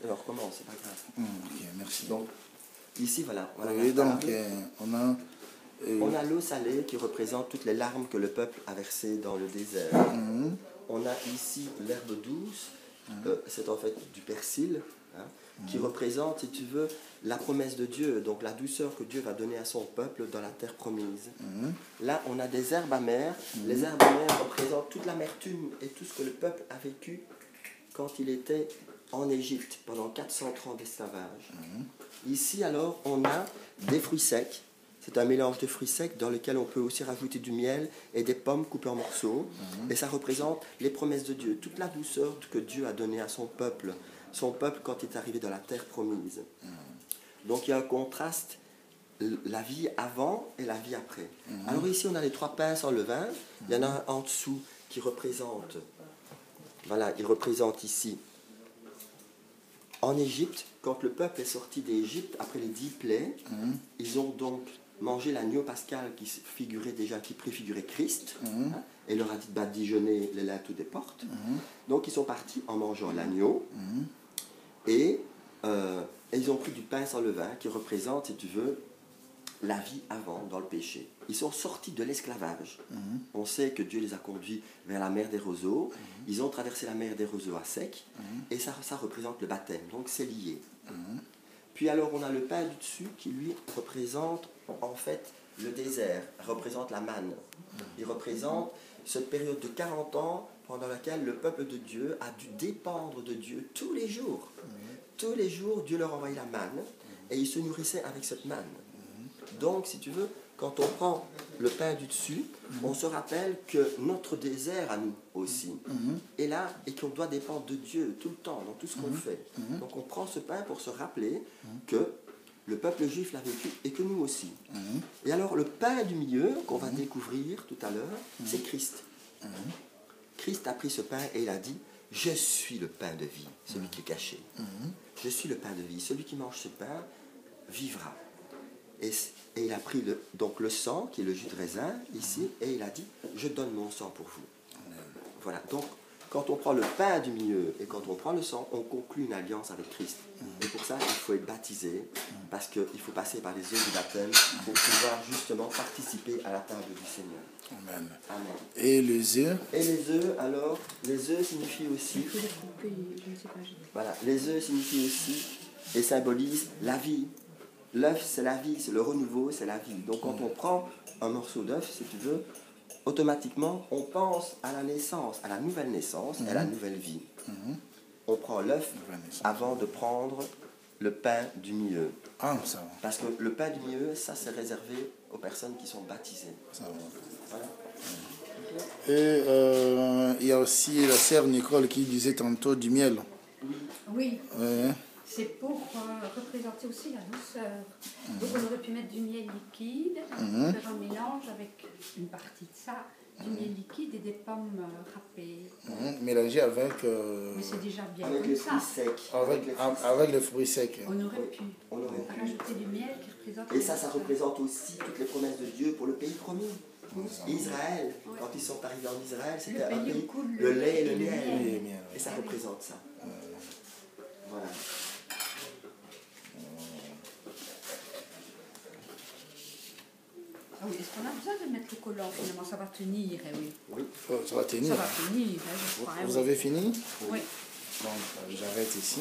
on recommence, c'est pas grave. Ok, merci. Donc, ici, voilà. Oui, donc, on a... On a l'eau salée qui représente toutes les larmes que le peuple a versées dans le désert. On a ici l'herbe douce, c'est en fait du persil, hein, qui représente, si tu veux, la promesse de Dieu, donc la douceur que Dieu va donner à son peuple dans la terre promise. Là, on a des herbes amères. Les herbes amères représentent toute l'amertume et tout ce que le peuple a vécu quand il était en Égypte pendant 430 ans d'esclavage. Ici, alors, on a des fruits secs. C'est un mélange de fruits secs dans lequel on peut aussi rajouter du miel et des pommes coupées en morceaux. Et ça représente les promesses de Dieu, toute la douceur que Dieu a donnée à son peuple quand il est arrivé dans la terre promise. Donc il y a un contraste, la vie avant et la vie après. Alors ici, on a les 3 pains sans levain. Il y en a un en dessous qui représente, voilà, il représente ici, en Égypte, quand le peuple est sorti d'Égypte, après les 10 plaies, ils ont donc mangé l'agneau pascal qui préfigurait Christ, hein, et leur a dit de badigeonner les linteaux des portes. Donc ils sont partis en mangeant l'agneau, et ils ont pris du pain sans levain, qui représente, si tu veux, la vie avant, dans le péché. Ils sont sortis de l'esclavage. On sait que Dieu les a conduits vers la mer des roseaux. Ils ont traversé la mer des roseaux à sec. Et ça représente le baptême. Donc c'est lié. Puis alors on a le pain du dessus qui lui représente en fait le désert, représente la manne. Il représente cette période de 40 ans pendant laquelle le peuple de Dieu a dû dépendre de Dieu tous les jours. Tous les jours, Dieu leur envoyait la manne et ils se nourrissaient avec cette manne. Donc, si tu veux, quand on prend le pain du dessus, on se rappelle que notre désert à nous aussi est là et qu'on doit dépendre de Dieu tout le temps, dans tout ce qu'on fait. Donc, on prend ce pain pour se rappeler que le peuple juif l'a vécu et que nous aussi. Et alors, le pain du milieu, qu'on va découvrir tout à l'heure, c'est Christ. Christ a pris ce pain et il a dit « Je suis le pain de vie, celui qui est caché. Je suis le pain de vie, celui qui mange ce pain vivra. » Et il a pris donc le sang, qui est le jus de raisin, ici, et il a dit « Je donne mon sang pour vous. » Voilà, donc quand on prend le pain du milieu et quand on prend le sang, on conclut une alliance avec Christ. Et pour ça, il faut être baptisé, parce qu'il faut passer par les eaux du baptême pour pouvoir justement participer à la table du Seigneur. Amen. Amen. Et les œufs? Et les œufs, alors, les œufs signifient aussi... Voilà, les œufs signifient aussi et symbolisent la vie. L'œuf, c'est la vie, c'est le renouveau, c'est la vie. Donc quand on prend un morceau d'œuf, si tu veux, automatiquement, on pense à la naissance, à la nouvelle naissance, à la nouvelle vie. On prend l'œuf avant de prendre le pain du milieu. Ah, ça va. Parce que le pain du milieu, ça, c'est réservé aux personnes qui sont baptisées. Ça va. Voilà. Et il y a aussi la sœur Nicole qui disait tantôt du miel. Oui. Ouais. C'est pour représenter aussi la douceur. Donc on aurait pu mettre du miel liquide, faire un mélange avec une partie de ça, du miel liquide et des pommes râpées. Mélangé avec... Mais c'est déjà bien Avec comme les ça. fruits secs. Avec les fruits secs. On aurait pu pu. rajouter du miel qui représente... Et ça représente aussi toutes les promesses de Dieu pour le pays promis. Israël, quand ils sont arrivés en Israël, c'était un pays, le lait et le miel. Et ça représente ça. Voilà. Ah oui, est-ce qu'on a besoin de mettre le collant finalement? Ça va tenir, oui. Oui. Ça va tenir. Ça va tenir, je crois. Vous avez fini? Oui. Donc, j'arrête ici.